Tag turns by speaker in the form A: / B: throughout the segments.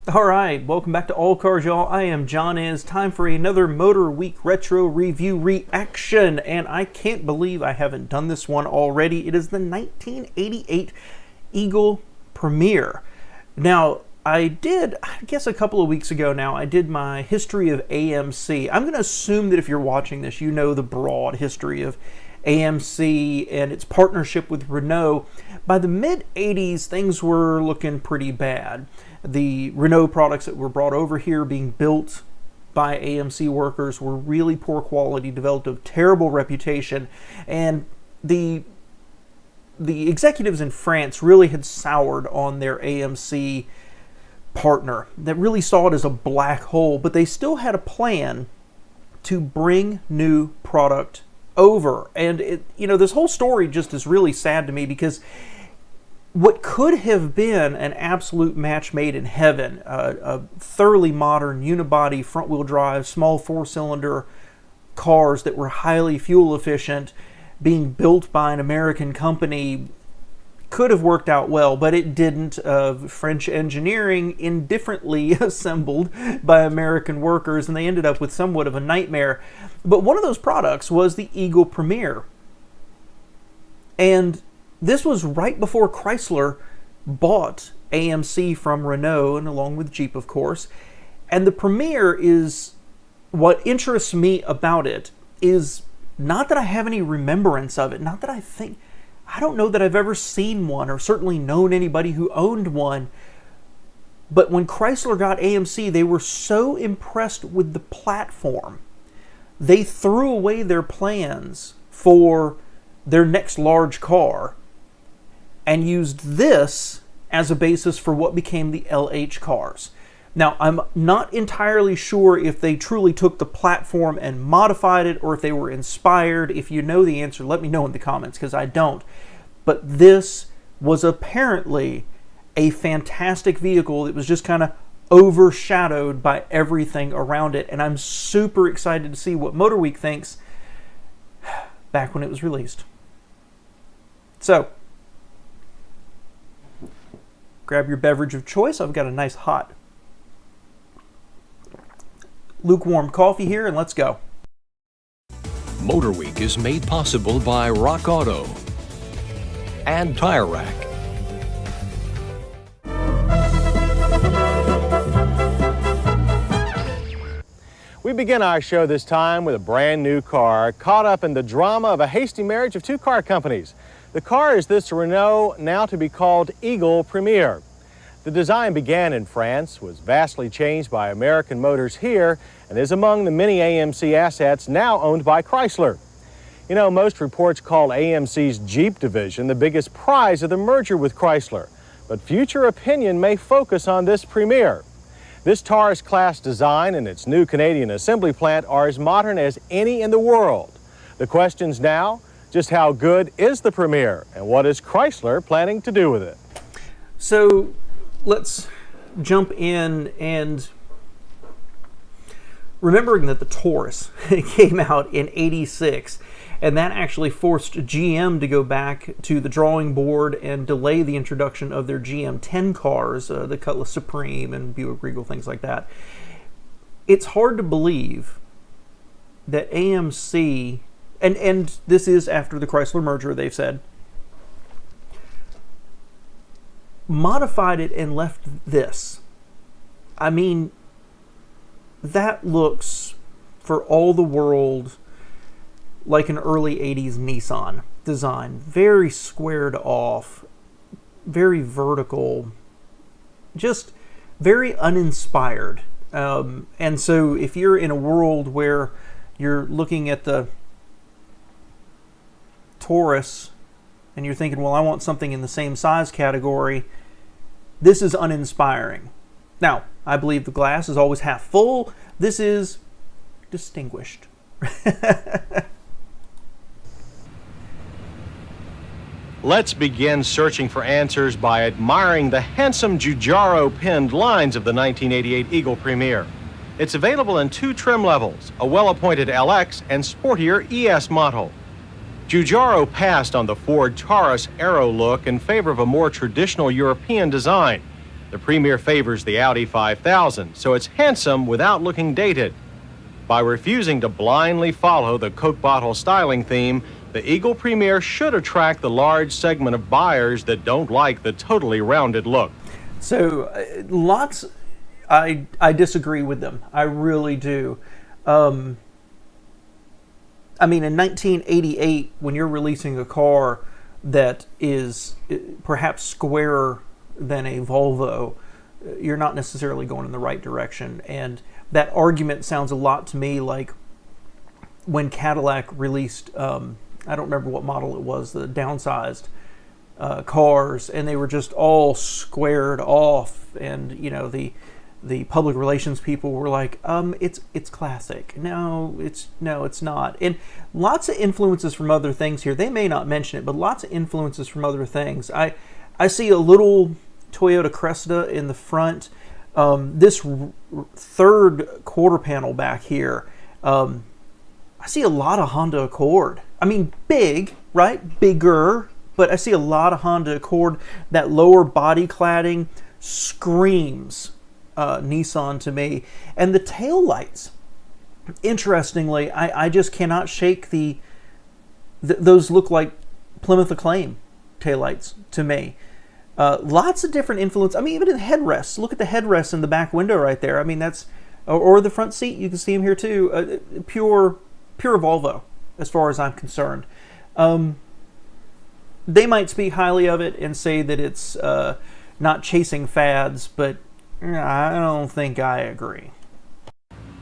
A: Alright, welcome back to All Cars, y'all. I am John. It's time for another Motorweek Retro Review reaction, and I can't believe I haven't done this one already. It is the 1988 Eagle Premier. Now, I guess a couple of weeks ago now, I did my history of AMC. I'm going to assume that if you're watching this, you know the broad history of AMC and its partnership with Renault. By the mid-80s, things were looking pretty bad. The Renault products that were brought over here being built by AMC workers were really poor quality, developed a terrible reputation, and the executives in France really had soured on their AMC partner that really saw it as a black hole, but they still had a plan to bring new product over. And this whole story just is really sad to me, because what could have been an absolute match made in heaven, a thoroughly modern unibody front-wheel drive, small four-cylinder cars that were highly fuel efficient, being built by an American company, could have worked out well, but it didn't. French engineering indifferently assembled by American workers, and they ended up with somewhat of a nightmare. But one of those products was the Eagle Premier. And this was right before Chrysler bought AMC from Renault, and along with Jeep, of course. And the Premier is, what interests me about it is not that I have any remembrance of it, not that I don't know that I've ever seen one, or certainly known anybody who owned one. But when Chrysler got AMC, they were so impressed with the platform, they threw away their plans for their next large car and used this as a basis for what became the LH cars. Now, I'm not entirely sure if they truly took the platform and modified it, or if they were inspired. If you know the answer, let me know in the comments, because I don't. But this was apparently a fantastic vehicle that was just kind of overshadowed by everything around it. And I'm super excited to see what Motorweek thinks back when it was released. So, grab your beverage of choice. I've got a nice hot lukewarm coffee here, and let's go.
B: Motorweek is made possible by Rock Auto and Tire Rack.
C: We begin our show this time with a brand new car caught up in the drama of a hasty marriage of two car companies. The car is this Renault, now to be called Eagle Premier. The design began in France, was vastly changed by American Motors here, and is among the many AMC assets now owned by Chrysler. You know, most reports call AMC's Jeep division the biggest prize of the merger with Chrysler, but future opinion may focus on this Premier. This Taurus class design and its new Canadian assembly plant are as modern as any in the world. The questions now: just how good is the Premier, and what is Chrysler planning to do with it?
A: So let's jump in, and remembering that the Taurus came out in '86, and that actually forced GM to go back to the drawing board and delay the introduction of their GM 10 cars, the Cutlass Supreme and Buick Regal, things like that. It's hard to believe that AMC, and this is after the Chrysler merger, they've said, modified it and left this. I mean, that looks for all the world like an early 80s Nissan design. Very squared off, very vertical, just very uninspired. And so if you're in a world where you're looking at the Taurus and you're thinking, well, I want something in the same size category, this is uninspiring. Now, I believe the glass is always half full. This is distinguished.
C: Let's begin searching for answers by admiring the handsome Giugiaro pinned lines of the 1988 Eagle Premier. It's available in two trim levels, a well-appointed LX and sportier ES model. Giugiaro passed on the Ford Taurus Aero look in favor of a more traditional European design. The Premier favors the Audi 5000, so it's handsome without looking dated. By refusing to blindly follow the Coke bottle styling theme, the Eagle Premier should attract the large segment of buyers that don't like the totally rounded look.
A: So, I disagree with them. I really do. I mean, in 1988, when you're releasing a car that is perhaps squarer than a Volvo, you're not necessarily going in the right direction. And that argument sounds a lot to me like when Cadillac released, I don't remember what model it was, the downsized cars, and they were just all squared off, and you know, the public relations people were like, it's classic. No, it's not. And lots of influences from other things here. They may not mention it, but lots of influences from other things. I see a little Toyota Cressida in the front. This third quarter panel back here, I see a lot of Honda Accord. I mean, big, right? Bigger, but I see a lot of Honda Accord. That lower body cladding screams Nissan to me. And the tail lights, interestingly, I just cannot shake those look like Plymouth Acclaim taillights to me. Lots of different influence. I mean, even in the headrests. Look at the headrests in the back window right there. I mean, that's, or the front seat, you can see them here too. Pure Volvo, as far as I'm concerned. They might speak highly of it and say that it's not chasing fads, but I don't think I agree.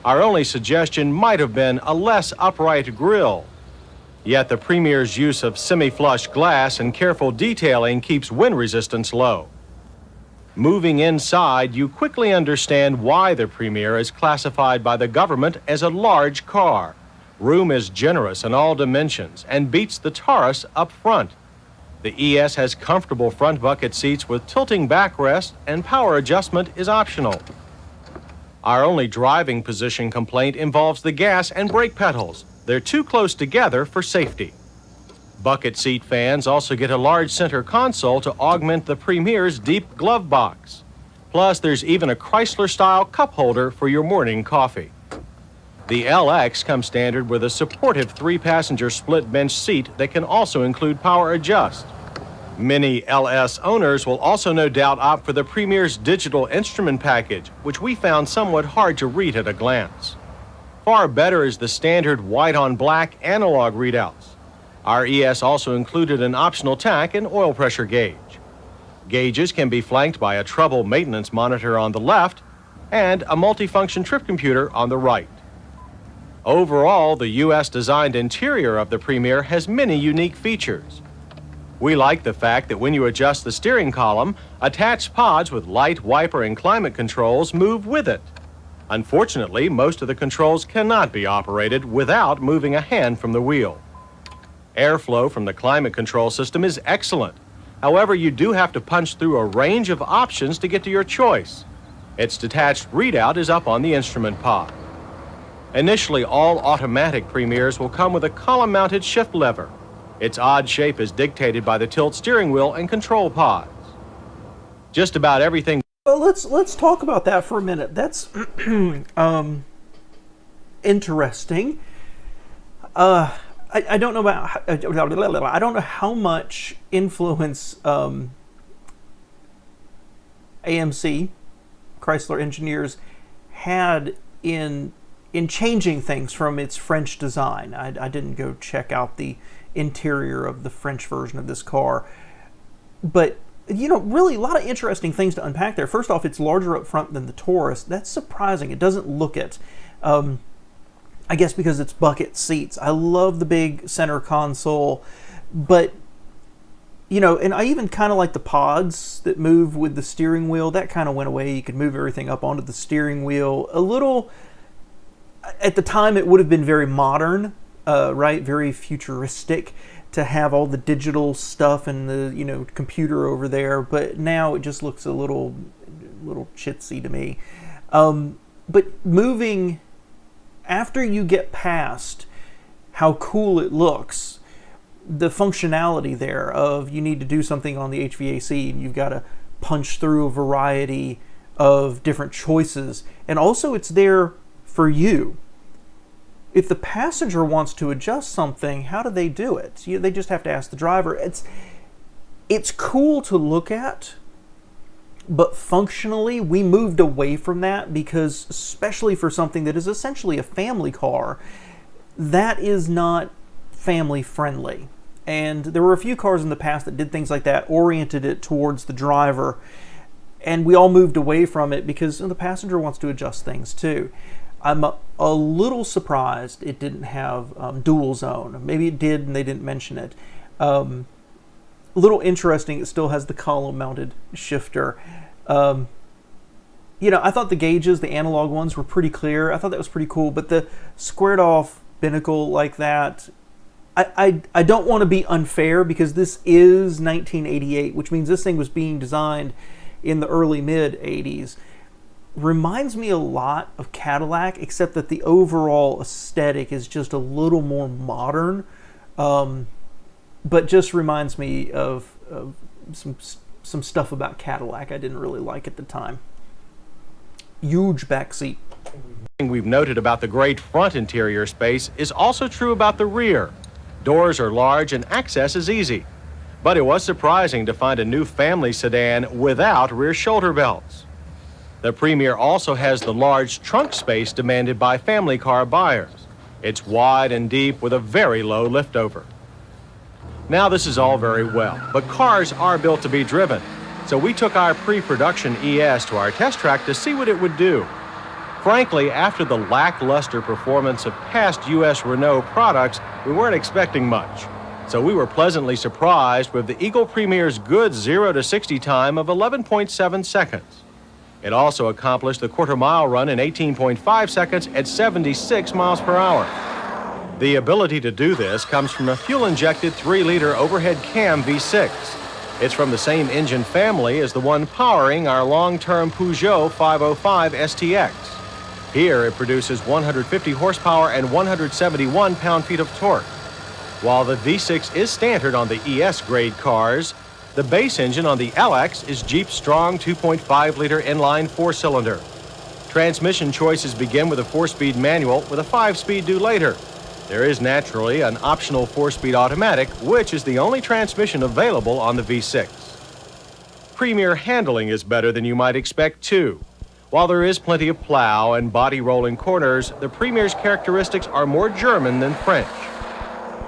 C: Our only suggestion might have been a less upright grille. Yet the Premier's use of semi-flush glass and careful detailing keeps wind resistance low. Moving inside, you quickly understand why the Premier is classified by the government as a large car. Room is generous in all dimensions and beats the Taurus up front. The ES has comfortable front bucket seats with tilting backrest, and power adjustment is optional. Our only driving position complaint involves the gas and brake pedals. They're too close together for safety. Bucket seat fans also get a large center console to augment the Premier's deep glove box. Plus, there's even a Chrysler-style cup holder for your morning coffee. The LX comes standard with a supportive 3-passenger split bench seat that can also include power adjust. Many LS owners will also no doubt opt for the Premier's digital instrument package, which we found somewhat hard to read at a glance. Far better is the standard white-on-black analog readouts. Our ES also included an optional tach and oil pressure gauge. Gauges can be flanked by a trouble maintenance monitor on the left and a multifunction trip computer on the right. Overall, the US-designed interior of the Premier has many unique features. We like the fact that when you adjust the steering column, attached pods with light, wiper, and climate controls move with it. Unfortunately, most of the controls cannot be operated without moving a hand from the wheel. Airflow from the climate control system is excellent. However, you do have to punch through a range of options to get to your choice. Its detached readout is up on the instrument pod. Initially, all automatic Premiers will come with a column-mounted shift lever. Its odd shape is dictated by the tilt steering wheel and control pods. Just about everything.
A: Well, let's talk about that for a minute. That's interesting. I don't know about I don't know how much influence AMC, Chrysler engineers, had in changing things from its French design. I didn't go check out the interior of the French version of this car, but you know, really a lot of interesting things to unpack there. First off, it's larger up front than the Taurus. That's surprising. It doesn't look it. I guess because it's bucket seats. I love the big center console, but you know, and I even kind of like the pods that move with the steering wheel. That kind of went away. You could move everything up onto the steering wheel. A little, at the time, it would have been very modern, right? Very futuristic to have all the digital stuff and the, you know, computer over there. But now it just looks a little chitsy to me. But moving, after you get past how cool it looks, the functionality there of you need to do something on the HVAC and you've got to punch through a variety of different choices. And also it's there for you. If the passenger wants to adjust something, how do they do it? They just have to ask the driver. It's cool to look at, but functionally we moved away from that because, especially for something that is essentially a family car, that is not family friendly. And there were a few cars in the past that did things like that, oriented it towards the driver, and we all moved away from it because the passenger wants to adjust things too. I'm a little surprised it didn't have dual zone. Maybe it did and they didn't mention it. A little interesting, it still has the column mounted shifter. I thought the gauges, the analog ones, were pretty clear. I thought that was pretty cool, but the squared off binnacle like that, I don't want to be unfair because this is 1988, which means this thing was being designed in the early mid 80s. Reminds me a lot of Cadillac, except that the overall aesthetic is just a little more modern, but just reminds me of some stuff about Cadillac I didn't really like at the time. Huge back seat.
C: We've noted about the great front interior space is also true about the rear. Doors are large and access is easy. But it was surprising to find a new family sedan without rear shoulder belts. The Premier also has the large trunk space demanded by family car buyers. It's wide and deep with a very low liftover. Now this is all very well, but cars are built to be driven. So we took our pre-production ES to our test track to see what it would do. Frankly, after the lackluster performance of past U.S. Renault products, we weren't expecting much. So we were pleasantly surprised with the Eagle Premier's good 0 to 60 time of 11.7 seconds. It also accomplished the quarter-mile run in 18.5 seconds at 76 miles per hour. The ability to do this comes from a fuel-injected 3-liter overhead cam V6. It's from the same engine family as the one powering our long-term Peugeot 505 STX. Here it produces 150 horsepower and 171 pound-feet of torque. While the V6 is standard on the ES grade cars, the base engine on the LX is Jeep's strong 2.5-liter inline 4-cylinder. Transmission choices begin with a 4-speed manual with a 5-speed due later. There is naturally an optional 4-speed automatic, which is the only transmission available on the V6. Premier handling is better than you might expect too. While there is plenty of plow and body rolling corners, the Premier's characteristics are more German than French.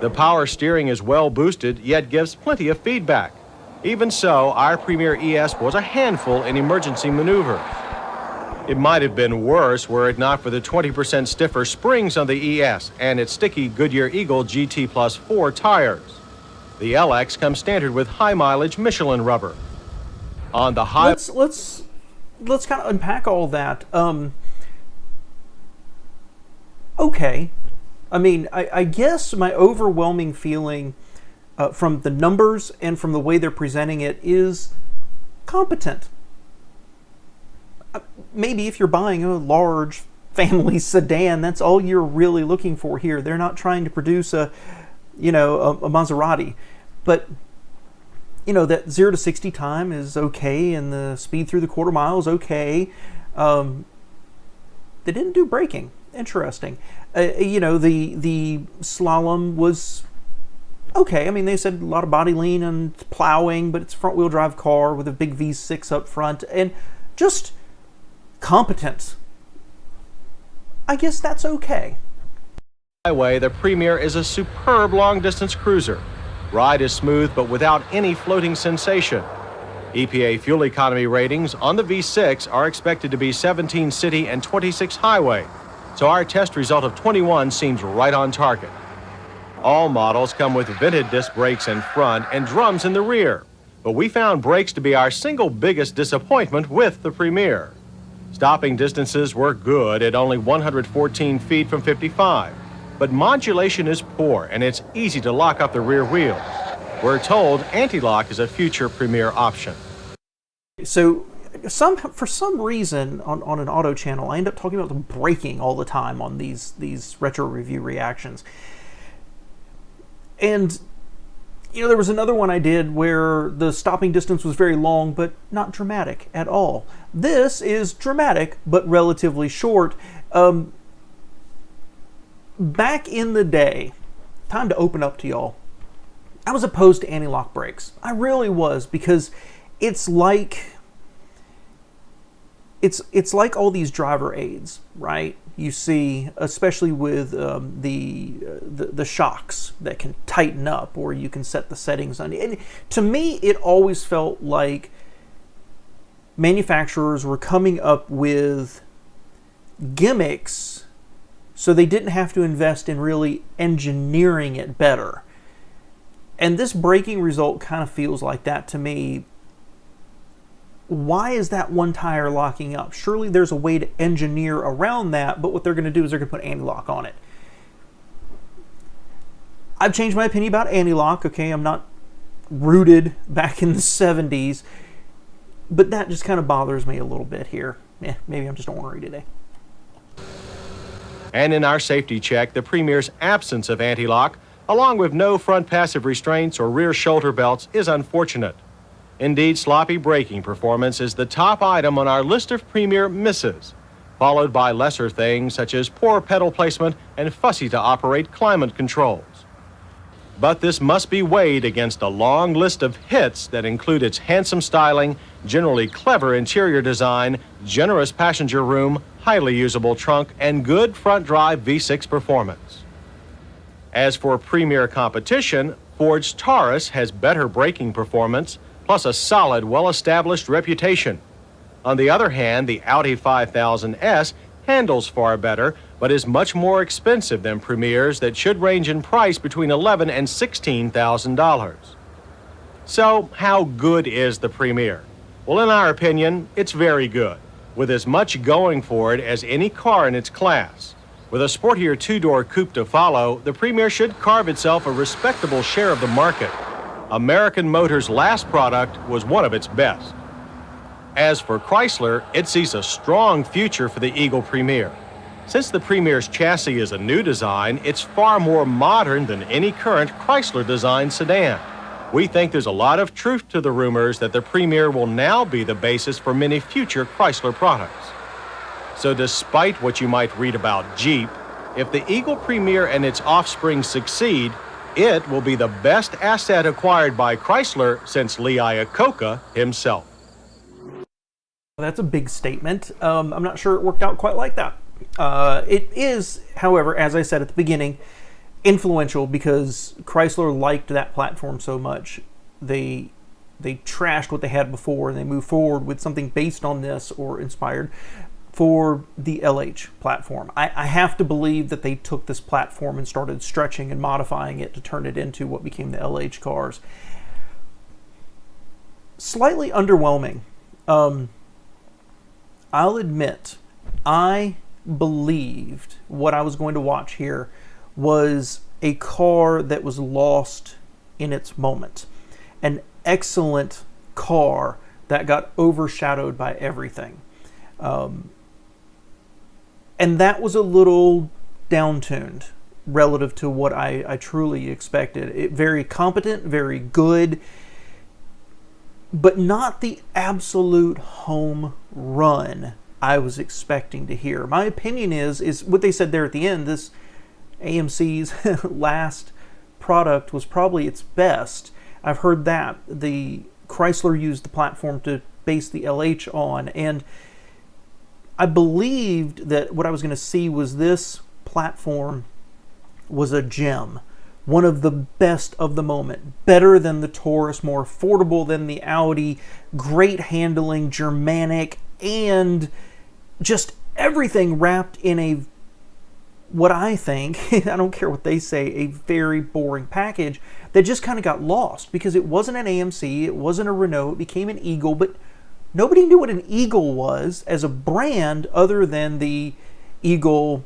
C: The power steering is well boosted, yet gives plenty of feedback. Even so, our Premier ES was a handful in emergency maneuvers. It might have been worse were it not for the 20% stiffer springs on the ES and its sticky Goodyear Eagle GT Plus 4 tires. The LX comes standard with high-mileage Michelin rubber. On the high...
A: Let's kind of unpack all that. Okay. I mean, I guess my overwhelming feeling from the numbers and from the way they're presenting it is competent. Maybe if you're buying a large family sedan, that's all you're really looking for here. They're not trying to produce a Maserati. But that 0 to 60 time is okay, and the speed through the quarter mile is okay. They didn't do braking. Interesting. The slalom was okay. I mean, they said a lot of body lean and plowing, but it's a front-wheel drive car with a big V6 up front, and just competence. I guess that's okay.
C: Highway, the Premier is a superb long-distance cruiser. Ride is smooth, but without any floating sensation. EPA fuel economy ratings on the V6 are expected to be 17 city and 26 highway, so our test result of 21 seems right on target. All models come with vented disc brakes in front and drums in the rear, but we found brakes to be our single biggest disappointment with the Premier. Stopping distances were good at only 114 feet from 55. But modulation is poor, and it's easy to lock up the rear wheels. We're told anti-lock is a future Premier option.
A: So, for some reason, on an auto channel, I end up talking about the braking all the time on these retro review reactions. And there was another one I did where the stopping distance was very long, but not dramatic at all. This is dramatic, but relatively short. Back in the day, time to open up to y'all, I was opposed to anti-lock brakes. I really was, because it's like all these driver aids, right? You see, especially with the shocks that can tighten up, or you can set the settings on. And to me, it always felt like manufacturers were coming up with gimmicks so they didn't have to invest in really engineering it better. And this braking result kind of feels like that to me. Why is that one tire locking up? Surely there's a way to engineer around that, but what they're going to do is they're going to put anti-lock on it. I've changed my opinion about anti-lock, okay? I'm not rooted back in the 70s, but that just kind of bothers me a little bit here. Maybe I'm just ornery today.
C: And in our safety check, the Premier's absence of anti-lock, along with no front passive restraints or rear shoulder belts, is unfortunate. Indeed, sloppy braking performance is the top item on our list of Premier misses, followed by lesser things such as poor pedal placement and fussy-to-operate climate controls. But this must be weighed against a long list of hits that include its handsome styling, generally clever interior design, generous passenger room, highly usable trunk, and good front-drive V6 performance. As for Premier competition, Ford's Taurus has better braking performance, plus a solid, well-established reputation. On the other hand, the Audi 5000S handles far better, but is much more expensive than Premiers that should range in price between $11,000 and $16,000. So, how good is the Premier? Well, in our opinion, it's very good, with as much going for it as any car in its class. With a sportier two-door coupe to follow, the Premier should carve itself a respectable share of the market. American Motors' last product was one of its best. As for Chrysler, it sees a strong future for the Eagle Premier. Since the Premier's chassis is a new design, it's far more modern than any current Chrysler-designed sedan. We think there's a lot of truth to the rumors that the Premier will now be the basis for many future Chrysler products. So despite what you might read about Jeep, if the Eagle Premier and its offspring succeed, it will be the best asset acquired by Chrysler since Lee Iacocca himself.
A: That's a big statement. I'm not sure it worked out quite like that. It is, however, as I said at the beginning, influential because Chrysler liked that platform so much. They trashed what they had before and they moved forward with something based on this or inspired for the LH platform. I have to believe that they took this platform and started stretching and modifying it to turn it into what became the LH cars. Slightly underwhelming. I'll admit, I believed what I was going to watch here was a car that was lost in its moment. An excellent car that got overshadowed by everything. And that was a little down-tuned relative to what I truly expected. Very competent, very good, but not the absolute home run I was expecting to hear. My opinion is what they said there at the end. This AMC's last product was probably its best. I've heard that. The Chrysler used the platform to base the LH on, and I believed that what I was going to see was this platform was a gem. One of the best of the moment. Better than the Taurus, more affordable than the Audi, great handling, Germanic, and just everything wrapped in a, what I think, I don't care what they say, a very boring package that just kind of got lost because it wasn't an AMC, it wasn't a Renault, it became an Eagle, but nobody knew what an Eagle was as a brand other than the Eagle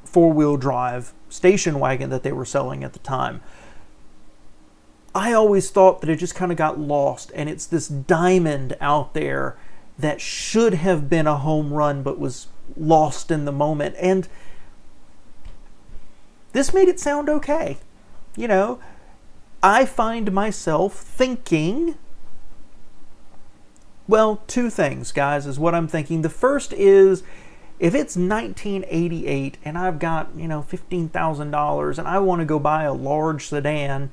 A: four-wheel drive station wagon that they were selling at the time. I always thought that it just kind of got lost, and it's this diamond out there that should have been a home run but was lost in the moment. And this made it sound okay. You know, I find myself thinking, well, two things, guys, is what I'm thinking. The first is, if it's 1988 and I've got, $15,000 and I want to go buy a large sedan,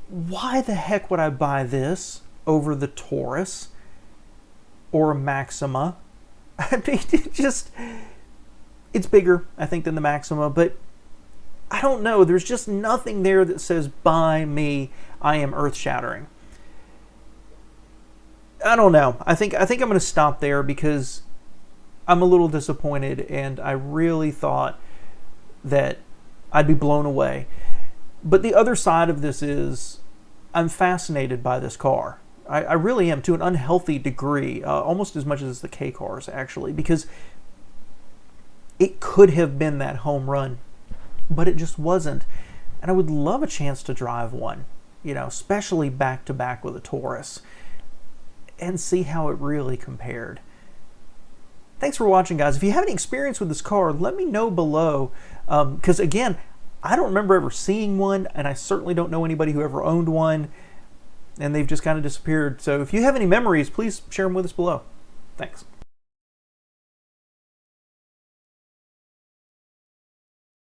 A: why the heck would I buy this over the Taurus or a Maxima? I mean, it's bigger, I think, than the Maxima, but I don't know. There's just nothing there that says, buy me, I am earth-shattering. I don't know. I think I'm going to stop there because I'm a little disappointed, and I really thought that I'd be blown away. But the other side of this is I'm fascinated by this car. I really am, to an unhealthy degree, almost as much as the K cars, actually, because it could have been that home run, but it just wasn't. And I would love a chance to drive one, especially back-to-back with a Taurus, and see how it really compared. Thanks for watching, guys. If you have any experience with this car, let me know below, because, again, I don't remember ever seeing one, and I certainly don't know anybody who ever owned one, and they've just kind of disappeared. So if you have any memories, please share them with us below. Thanks.